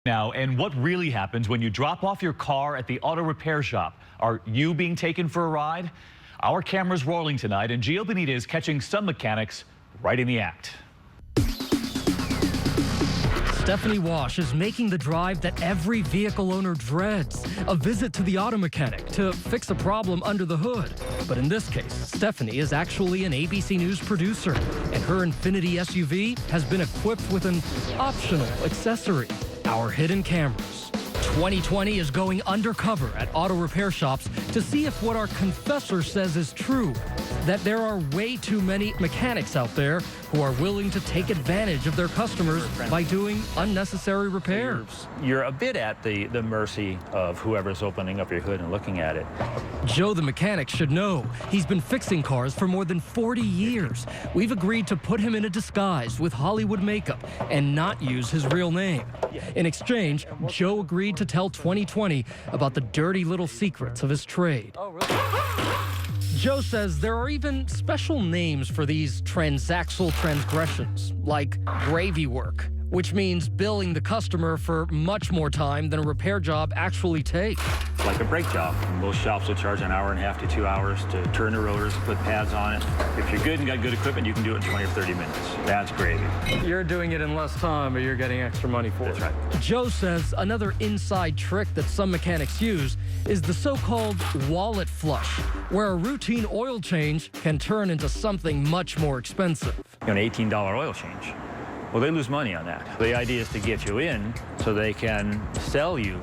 Now, and what really happens when you drop off your car at the auto repair shop? Are you being taken for a ride? Our camera's rolling tonight, and Gio Benita is catching some mechanics right in the act. Stephanie Wash is making the drive that every vehicle owner dreads, a visit to the auto mechanic to fix a problem under the hood. But in this case, Stephanie is actually an ABC News producer, and her Infiniti SUV has been equipped with an optional accessory, our hidden cameras. 2020 is going undercover at auto repair shops to see if what our confessor says is true, that there are way too many mechanics out there who are willing to take advantage of their customers by doing unnecessary repairs. You're a bit at the mercy of whoever's opening up your hood and looking at it. Joe the mechanic should know. He's been fixing cars for more than 40 years. We've agreed to put him in a disguise with Hollywood makeup and not use his real name. In exchange, Joe agreed to tell 2020 about the dirty little secrets of his trade. Joe says there are even special names for these transaxle transgressions, like gravy work, which means billing the customer for much more time than a repair job actually takes. It's like a brake job. Most shops will charge an hour and a half to 2 hours to turn the rotors, put pads on it. If you're good and got good equipment, you can do it in 20 or 30 minutes. That's gravy. You're doing it in less time, but you're getting extra money for it. That's right. Joe says another inside trick that some mechanics use is the so-called wallet flush, where a routine oil change can turn into something much more expensive. An $18 oil change. Well, they lose money on that. The idea is to get you in so they can sell you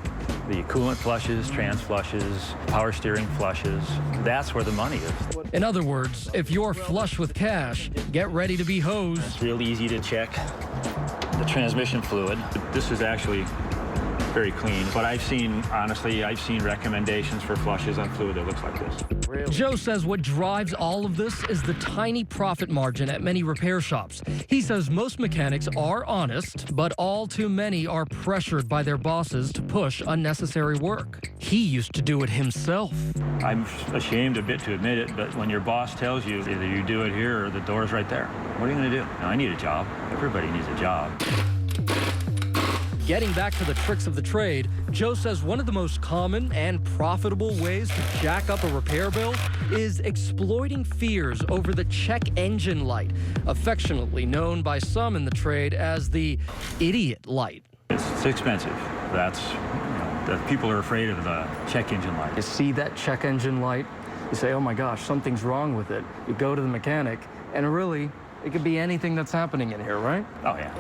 the coolant flushes, trans flushes, power steering flushes. That's where the money is. In other words, if you're flush with cash, get ready to be hosed. It's real easy to check the transmission fluid. This is actually very clean, but honestly, I've seen recommendations for flushes on fluid that looks like this. Joe says what drives all of this is the tiny profit margin at many repair shops. He says most mechanics are honest, but all too many are pressured by their bosses to push unnecessary work. He used to do it himself. I'm ashamed a bit to admit it, but when your boss tells you either you do it here or the door's right there, what are you going to do? Now, I need a job. Everybody needs a job. Getting back to the tricks of the trade, Joe says one of the most common and profitable ways to jack up a repair bill is exploiting fears over the check engine light, affectionately known by some in the trade as the idiot light. It's expensive. That people are afraid of the check engine light. You see that check engine light, you say, oh my gosh, something's wrong with it. You go to the mechanic, and really, it could be anything that's happening in here, right? Oh, yeah.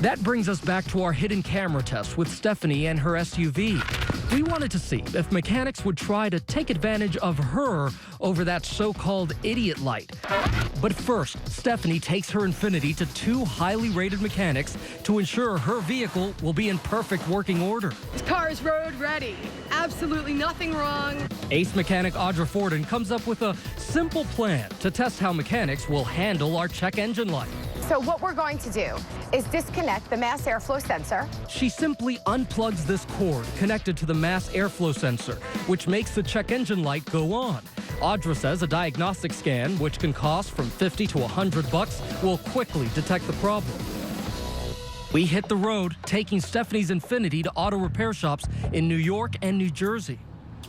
That brings us back to our hidden camera test with Stephanie and her SUV. We wanted to see if mechanics would try to take advantage of her over that so-called idiot light. But first, Stephanie takes her Infiniti to two highly rated mechanics to ensure her vehicle will be in perfect working order. This car is road ready. Absolutely nothing wrong. Ace mechanic Audra Forden comes up with a simple plan to test how mechanics will handle our check engine light. So what we're going to do is disconnect the mass airflow sensor. She simply unplugs this cord connected to the mass airflow sensor, which makes the check engine light go on. Audra says a diagnostic scan, which can cost from $50 to $100, will quickly detect the problem. We hit the road, taking Stephanie's Infiniti to auto repair shops in New York and New Jersey.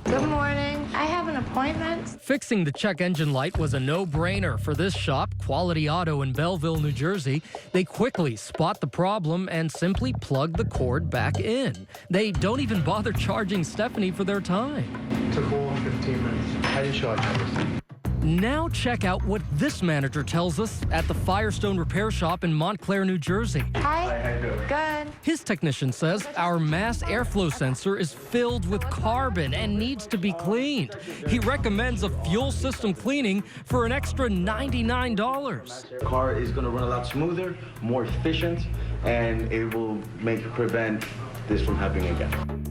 Good morning. I have an appointment. Fixing the check engine light was a no-brainer for this shop, Quality Auto in Belleville, New Jersey. They quickly spot the problem and simply plug the cord back in. They don't even bother charging Stephanie for their time. Took all 15 minutes. I didn't charge everything. Now check out what this manager tells us at the Firestone Repair Shop in Montclair, New Jersey. Hi. Good. His technician says our mass airflow sensor is filled with carbon and needs to be cleaned. He recommends a fuel system cleaning for an extra $99. The car is going to run a lot smoother, more efficient, and it will prevent this from happening again.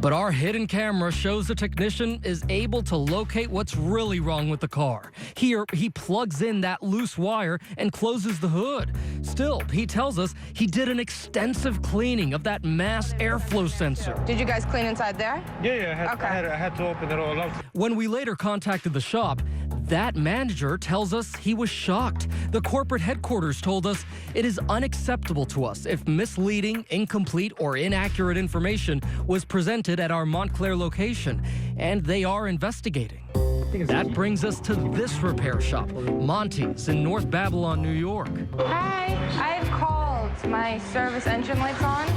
But our hidden camera shows the technician is able to locate what's really wrong with the car. Here, he plugs in that loose wire and closes the hood. Still, he tells us he did an extensive cleaning of that mass airflow sensor. Did you guys clean inside there? Yeah, I had to open it all up. When we later contacted the shop, That manager tells us he was shocked. The corporate headquarters told us it is unacceptable to us if misleading, incomplete, or inaccurate information was presented at our Montclair location, and they are investigating. That brings us to this repair shop, Monty's in North Babylon, New York. Hi, I've called. My service engine light's on.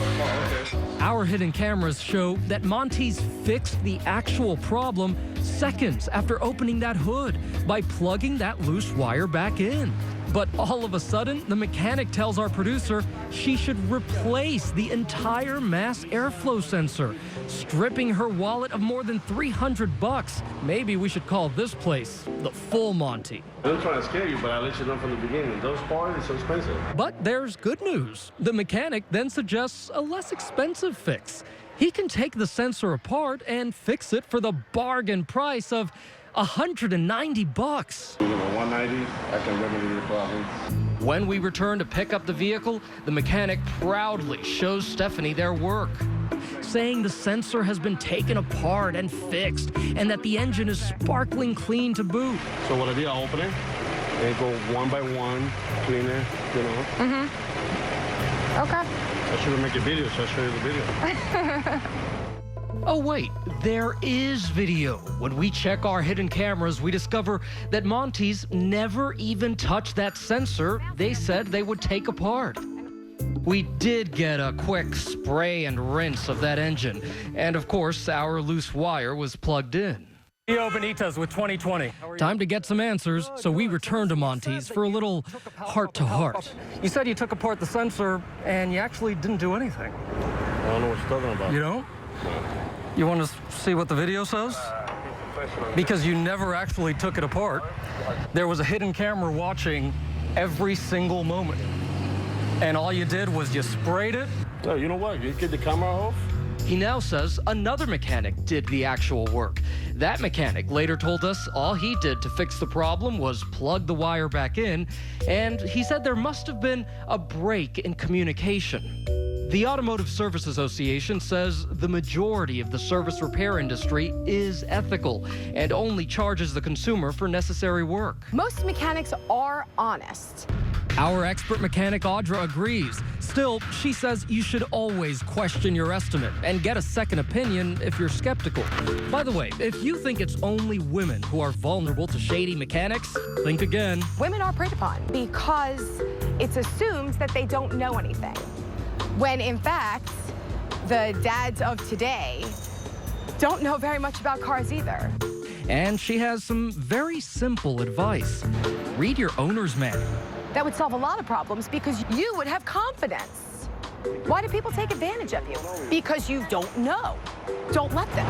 Our hidden cameras show that Monty's fixed the actual problem seconds after opening that hood by plugging that loose wire back in. But all of a sudden, the mechanic tells our producer she should replace the entire mass airflow sensor, stripping her wallet of more than $300. Maybe we should call this place the Full Monty. I'm trying to scare you, but I let you know from the beginning. Those parts are so expensive. But there's good news. The mechanic then suggests a less expensive fix. He can take the sensor apart and fix it for the bargain price of $190. You know, $190, I can remedy the problem. When we return to pick up the vehicle, the mechanic proudly shows Stephanie their work, saying the sensor has been taken apart and fixed and that the engine is sparkling clean to boot. So what I do, I open it and go one by one, clean it, you know. Okay. I should have made a video, so I'll show you the video. Oh wait, there is video. When we check our hidden cameras, we discover that Monty's never even touched that sensor they said they would take apart. We did get a quick spray and rinse of that engine, and of course, our loose wire was plugged in. Yo, Benitez with 2020. Time to get some answers, so we returned to Monty's for a little heart-to-heart. You said you took apart the sensor, and you actually didn't do anything. I don't know what you're talking about. You don't? You want to see what the video says? Because you never actually took it apart. There was a hidden camera watching every single moment. And all you did was you sprayed it. Oh, you know what? You get the camera off. He now says another mechanic did the actual work. That mechanic later told us all he did to fix the problem was plug the wire back in, and he said there must have been a break in communication. The Automotive Service Association says the majority of the service repair industry is ethical and only charges the consumer for necessary work. Most mechanics are honest. Our expert mechanic Audra agrees. Still, she says you should always question your estimate and get a second opinion if you're skeptical. By the way, if you think it's only women who are vulnerable to shady mechanics, think again. Women are preyed upon because it's assumed that they don't know anything. When in fact, the dads of today don't know very much about cars either. And she has some very simple advice. Read your owner's manual. That would solve a lot of problems because you would have confidence. Why do people take advantage of you? Because you don't know. Don't let them.